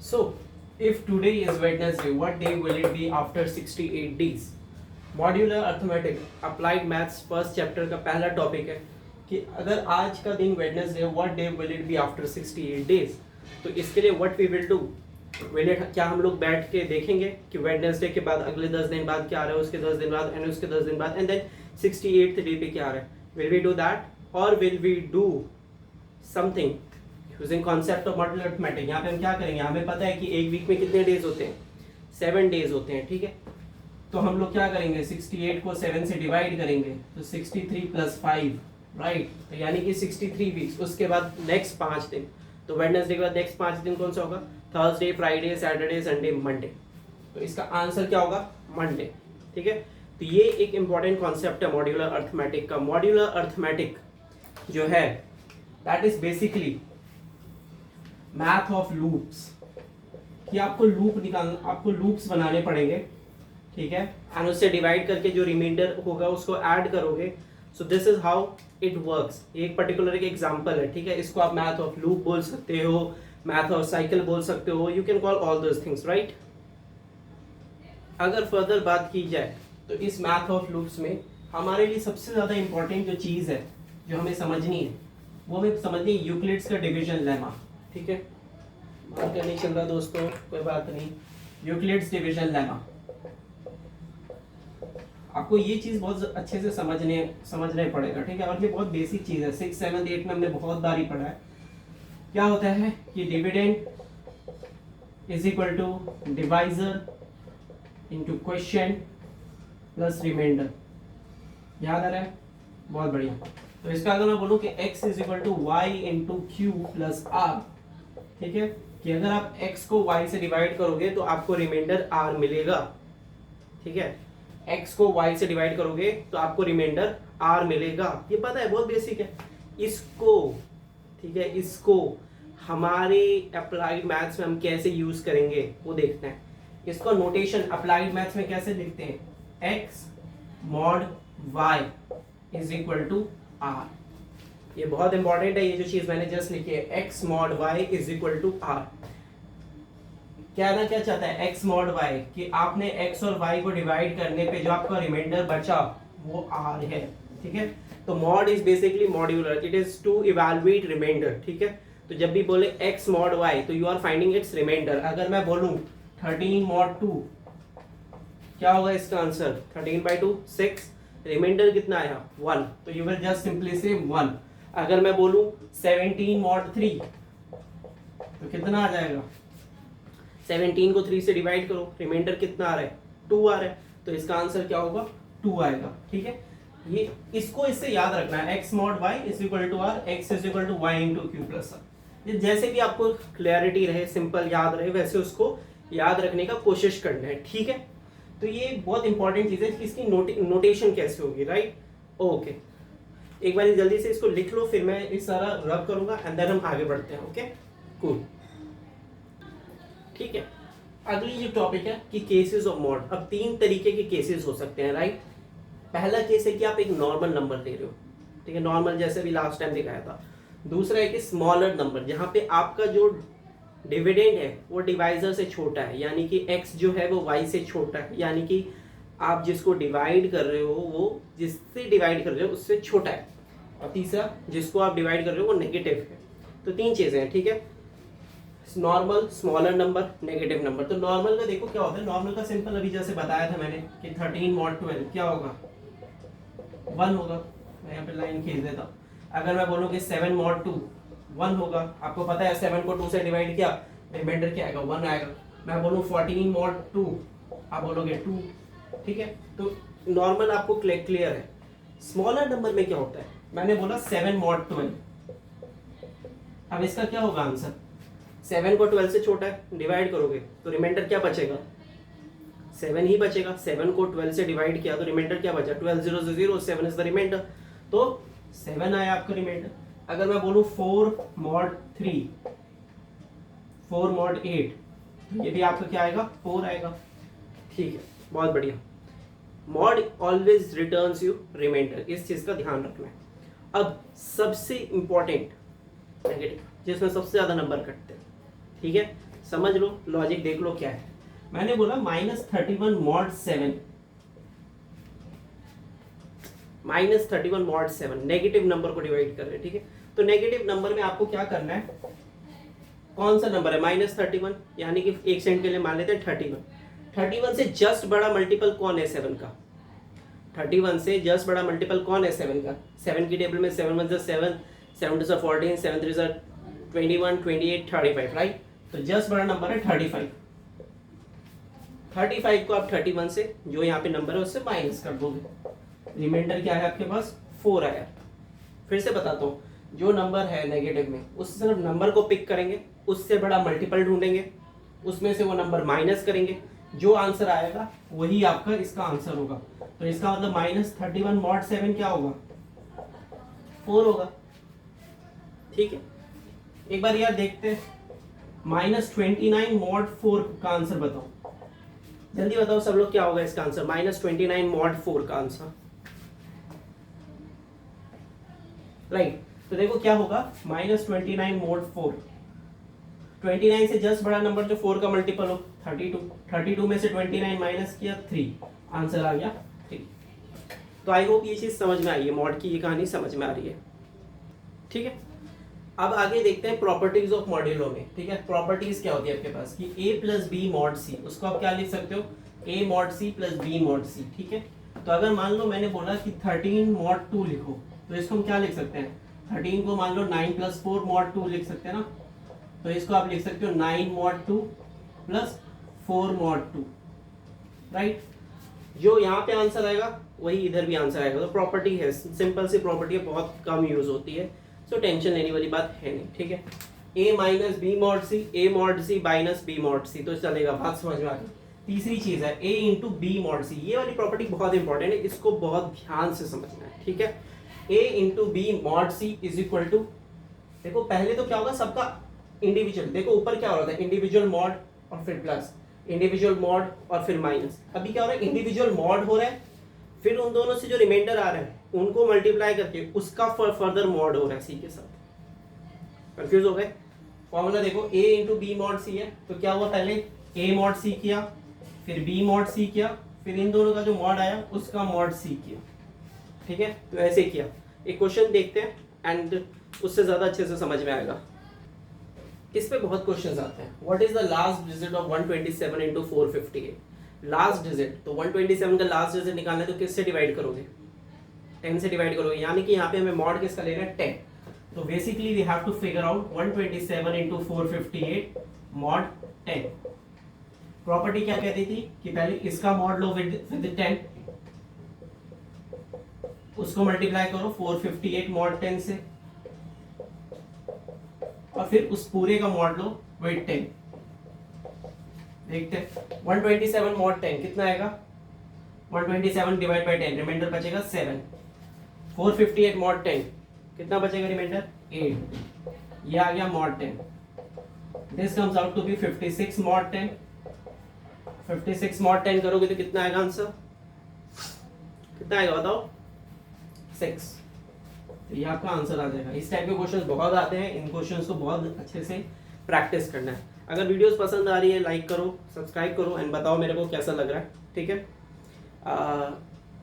So, if today is Wednesday, what day will it be after 68 days? Modular arithmetic applied maths first chapter का पहला topic है कि अगर आज का दिन Wednesday, what day will it be after 68 days. तो इसके लिए व्हाट वी विल डू, क्या हम लोग बैठ के देखेंगे कि वेडनेसडे के बाद अगले 10 दिन बाद क्या आ रहा है, उसके 10 दिन बाद एंड उसके 10 दिन बाद एंड देन 68th डे पे क्या आ रहा है। विल वी डू दैट और will we do something using concept of modular arithmetic. यहाँ पे हम क्या करेंगे, हमें पता है कि एक वीक में कितने डेज होते हैं, 7 डेज होते हैं, ठीक है। तो हम लोग क्या करेंगे, 68 को 7 से डिवाइड करेंगे तो 63 प्लस 5, राइट। तो यानी कि 63 वीक्स। उसके बाद नेक्स्ट 5 दिन, तो वेडनेसडे के बाद नेक्स्ट 5 दिन कौन सा होगा, Thursday, Friday, Saturday, Sunday, Monday. तो इसका आंसर क्या होगा, मंडे, ठीक है। तो ये एक इंपॉर्टेंट कॉन्सेप्ट है मॉड्यूलर अर्थमेटिक का। मॉड्यूलर अर्थमेटिक जो है that is basically math of loops, कि आपको लूप्स बनाने पड़ेंगे, ठीक है, एंड उससे डिवाइड करके जो रिमाइंडर होगा उसको ऐड करोगे। So this is how it works. एक पर्टिकुलर एक एग्जांपल है, ठीक है। इसको आप मैथ ऑफ लूप बोल सकते हो, मैथ ऑफ साइकिल बोल सकते हो, you can call all those things, right. अगर फर्दर बात की जाए तो इस मैथ ऑफ लूप्स में हमारे लिए सबसे ज्यादा इंपॉर्टेंट जो चीज है जो हमें समझनी है वो हमें समझनी है यूक्लिड्स का डिवीजन लेमा, ठीक है। मार्कर नहीं चल रहा दोस्तों, कोई बात नहीं। यूक्लिड्स डिवीजन लेमा, आपको ये चीज बहुत अच्छे से समझने पड़ेगा, ठीक है। और ये बहुत बेसिक चीज है, 6, 7, 8 में हमने बहुत बार ही पढ़ा है। क्या होता है कि dividend is equal to divisor into question plus remainder. याद आ रहा है, बहुत बढ़िया। तो इसका अगर मैं बोलूं कि x is equal to Y into Q plus R, ठीक है, कि अगर आप x को y से डिवाइड करोगे तो आपको रिमाइंडर r मिलेगा, ठीक है। x को y से डिवाइड करोगे तो आपको रिमाइंडर r मिलेगा। ये पता है, बहुत बेसिक है। इसको, ठीक है, इसको हमारे अप्लाइड मैथ्स में हम कैसे यूज करेंगे वो देखते हैं। इसको नोटेशन अप्लाइड मैथ्स में कैसे लिखते हैं, x mod y is equal to r। ये बहुत इंपॉर्टेंट है, ये जो चीज मैंने जस्ट लिखी है, x mod y is equal to r। कहना क्या चाहता है x मॉड y, कि आपने x और y को डिवाइड करने पे जो आपका रिमाइंडर बचा वो r है, ठीक है। तो mod is basically modular, it is to evaluate remainder, ठीक है। तो जब भी बोले x मॉड y तो you are finding its remainder. अगर मैं बोलूं 13 मॉड 2, क्या होगा इसका आंसर, 13/2 6, रिमाइंडर कितना आया 1, तो यू विल जस्ट सिंपली से 1। अगर मैं बोलूं 17 मॉड 3 तो कितना आ जाएगा, 17 को 3 से डिवाइड करो, रिमाइंडर कितना आ रहा है 2 आ रहा है, तो इसका आंसर क्या होगा 2 आएगा, ठीक है। ये इसको इससे याद रखना है, x mod y is equal to r, x is equal to y into Q plus r। ये जैसे भी आपको क्लैरिटी रहे, सिंपल याद रहे, वैसे उसको याद रखने का कोशिश करना है, ठीक है। तो ये बहुत इंपॉर्टेंट चीज है कि इसकी नोटेशन कैसे होगी, राइट। ओके, एक बार जल्दी से इसको लिख लो, फिर मैं इस सारा रब करूंगा एंड देन हम आगे बढ़ते हैं। ओके कूल, ठीक है। अगली जो टॉपिक है कि केसेस ऑफ मॉड। अब 3 तरीके के केसेस हो सकते हैं, राइट। पहला केस है कि आप एक नॉर्मल नंबर ले रहे हो, ठीक है, नॉर्मल जैसे भी लास्ट टाइम दिखाया था। दूसरा है कि स्मॉलर नंबर, जहां पे आपका जो डिविडेंड है वो डिवाइजर से छोटा है, यानी कि x जो है वो y से छोटा है, यानी कि आप जिसको डिवाइड कर रहे हो वो जिससे डिवाइड कर रहे हो उससे छोटा है। और तीसरा, जिसको आप डिवाइड कर रहे हो वो नेगेटिव है। तो 3 चीजें हैं, ठीक है, normal, smaller number, negative number. तो नॉर्मल का देखो क्या होता है, नॉर्मल का सिंपल अभी जैसे बताया था मैंने कि 13 मॉड 12 क्या होगा 1 होगा। मैं यहाँ पे लाइन खींच देता हूँ। अगर मैं बोलूँ कि 7 मॉड 2 1 होगा, आपको पता है 7 को 2 से डिवाइड किया, रिमाइंडर क्या आएगा 1 आएगा। मैं बोलूँ 14 मॉड 2, आप बोलोगे 2, ठीक है। तो नॉर्मल आपको क्लियर है। स्मॉलर नंबर में क्या होता है, मैंने बोला 7 मॉड 12, अब इसका क्या होगा आंसर, 7 को 12 से छोटा है, डिवाइड करोगे तो रिमाइंडर क्या बचेगा 7 ही बचेगा। 7 को 12 से डिवाइड किया तो रिमाइंडर क्या बचा, 12 0 0, 7 इज द रिमाइंडर, तो 7 आया आपका रिमाइंडर। अगर मैं बोलूं 4 मॉड 3, 4 मॉड 8, तो ये भी आपका क्या आएगा 4 आएगा, ठीक है, बहुत बढ़िया। Mod always returns you remainder, इस चीज का ध्यान रखना है। अब सबसे इंपॉर्टेंट नेगेटिव, जिसमें सबसे ज्यादा नंबर कटते हैं, ठीक है, समझ लो, लॉजिक देख लो क्या है। मैंने बोला -31 mod 7, -31 mod 7 नेगेटिव नंबर को डिवाइड कर रहे हैं, ठीक है। तो नेगेटिव नंबर में आपको क्या करना है, कौन सा नंबर है -31, यानी कि 1 सेकंड के लिए मान लेते हैं 31। 31 से जस्ट बड़ा मल्टीपल कौन है 7 का? 31 से जस्ट बड़ा मल्टीपल कौन है 7 का? 7 की टेबल में 7 1 7, 7 2 14, 7 3 21, 28, 35, राइट। तो जस्ट बड़ा नंबर है 35। 35 को आप 31 से जो यहाँ पे नंबर है उससे माइनस कर दोगे, रिमाइंडर क्या है आपके पास? 4 आया। फिर से बताता हूँ, जो नंबर है नेगेटिव में उससे सिर्फ नंबर को पिक करेंगे, उससे बड़ा मल्टीपल ढूंढेंगे, उसमें से वो नंबर माइनस करेंगे, जो आंसर आएगा वही आपका इसका आंसर होगा। तो इसका मतलब -31 mod 7 क्या होगा? 4 होगा, ठीक है। एक बार यार देखते हैं, -29 mod 4 का आंसर बताओ, जल्दी बताओ सब लोग, क्या होगा इसका आंसर? -29 mod 4 का आंसर, राइट। तो देखो क्या होगा, -29 mod 4, 29 से जस्ट बड़ा नंबर जो 4 का मल्टीपल हो 32, 32 में से 29 माइनस किया 3, आंसर आ गया 3। तो आई होप ये चीज समझ में आई है, मॉड की ये कहानी समझ में आ रही है, ठीक है। अब आगे देखते हैं प्रॉपर्टीज ऑफ मॉड्यूलो में, ठीक है। प्रॉपर्टीज क्या होती है आपके पास कि a plus B mod C, उसको आप क्या लिख सकते हो? a mod C plus b mod C, ठीक है। तो अगर मान लो मैंने बोला कि 13 मॉड 2 लिखो, तो इसको हम क्या लिख सकते हैं? 13 को मान लो 9 + 4 मॉड 2 लिख सकते हैं ना, तो इसको आप लिख सकते हो 9 mod 2 प्लस 4 mod 2, राइट। जो यहाँ पे आंसर आएगा वही इधर भी आंसर आएगा। तो प्रॉपर्टी है, सिंपल सी प्रॉपर्टी है, बहुत कम यूज होती है, सो टेंशन लेने वाली बात है नहीं, ठीक है। a minus B mod C, a mod C minus B mod C, तो चलेगा, बात समझ में आ गई। तीसरी चीज है a into B mod C, ये वाली प्रॉपर्टी बहुत इंपॉर्टेंट है, इसको बहुत ध्यान से समझना है, ठीक है। a into B mod C is equal to, देखो पहले तो क्या होगा सबका इंडिविजुअल, देखो ऊपर क्या हो रहा था, इंडिविजुअल मॉड और फिर प्लस, इंडिविजुअल मॉड और फिर माइनस। अभी क्या हो रहा है, इंडिविजुअल मॉड हो रहा है, फिर उन दोनों से जो रिमाइंडर आ रहा है उनको मल्टीप्लाई करके उसका फर्दर मॉड हो रहा है सी के साथ। कंफ्यूज हो गए? फॉर्मूला देखो, a into B mod C है, तो क्या हुआ, पहले a मॉड सी किया, फिर b मॉड सी किया, फिर इन दोनों का जो मॉड आया उसका मॉड सी किया, ठीक है। तो ऐसे किया। एक क्वेश्चन देखते हैं एंड उससे ज्यादा अच्छे से समझ में आएगा। इस पे बहुत क्वेश्चंस आते हैं। What is the last digit of 127 into 458? Last digit, तो 127 का लास्ट डिजिट निकालना है तो किससे डिवाइड करोगे? 10 से डिवाइड करोगे, यानी कि यहाँ पे हमें मॉड किसका लेना है? 10। तो basically we have to figure out 127 into 458 mod 10। प्रॉपर्टी क्या कहती थी कि पहले इसका मॉड लो विद 10, उसको मल्टीप्लाई करो 458 मॉड 10 से, और फिर उस पूरे का मॉड लो विद 10। देखते हैं 127 मॉड 10 कितना आएगा? 127 डिवाइड बाय 10, रिमाइंडर बचेगा 7। 458 मॉड 10 कितना बचेगा रिमाइंडर? 8। ये आ गया mod 10। This comes out to be 56 mod 10। 56 mod 10 करोगे तो कितना आएगा आंसर? कितना आएगा बताओ? 6। तो ये आपका आंसर आ जाएगा। इस टाइप के क्वेश्चंस बहुत आते हैं, इन क्वेश्चंस को बहुत अच्छे से प्रैक्टिस करना है। अगर वीडियोस पसंद आ रही है लाइक करो, सब्सक्राइब करो एंड बताओ मेरे को कैसा लग रहा है, ठीक है।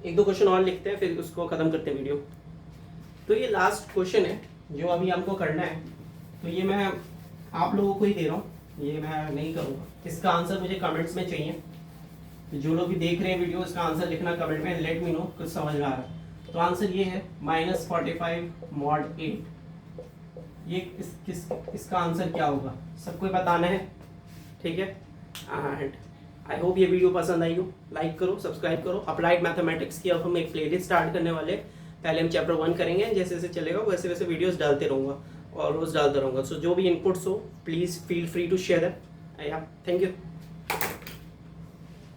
एक दो क्वेश्चन और लिखते हैं फिर उसको खत्म करते हैं वीडियो। तो ये लास्ट क्वेश्चन है जो अभी हमको करना है, तो ये मैं आप लोगों को ही दे रहा हूँ, ये मैं नहीं करूँगा। इसका आंसर मुझे कमेंट्स में चाहिए, तो जो लोग भी देख रहे हैं वीडियो इसका आंसर लिखना कमेंट में, लेट मी नो कुछ समझ में आ रहा है। तो आंसर ये है -45 मॉड 8। ये इसका आंसर क्या होगा सबको बताना है, ठीक है। एंड आई होप ये वीडियो पसंद आई हो। लाइक करो, सब्सक्राइब करो। अप्लाइड मैथमेटिक्स की अब हम एक प्लेलिस्ट स्टार्ट करने वाले। पहले हम चैप्टर 1 करेंगे, जैसे जैसे चलेगा वैसे वैसे वीडियोस डालते रहूँगा और रोज डालता रहूँगा। सो जो भी इनपुट्स हो please feel free to share that. Thank you.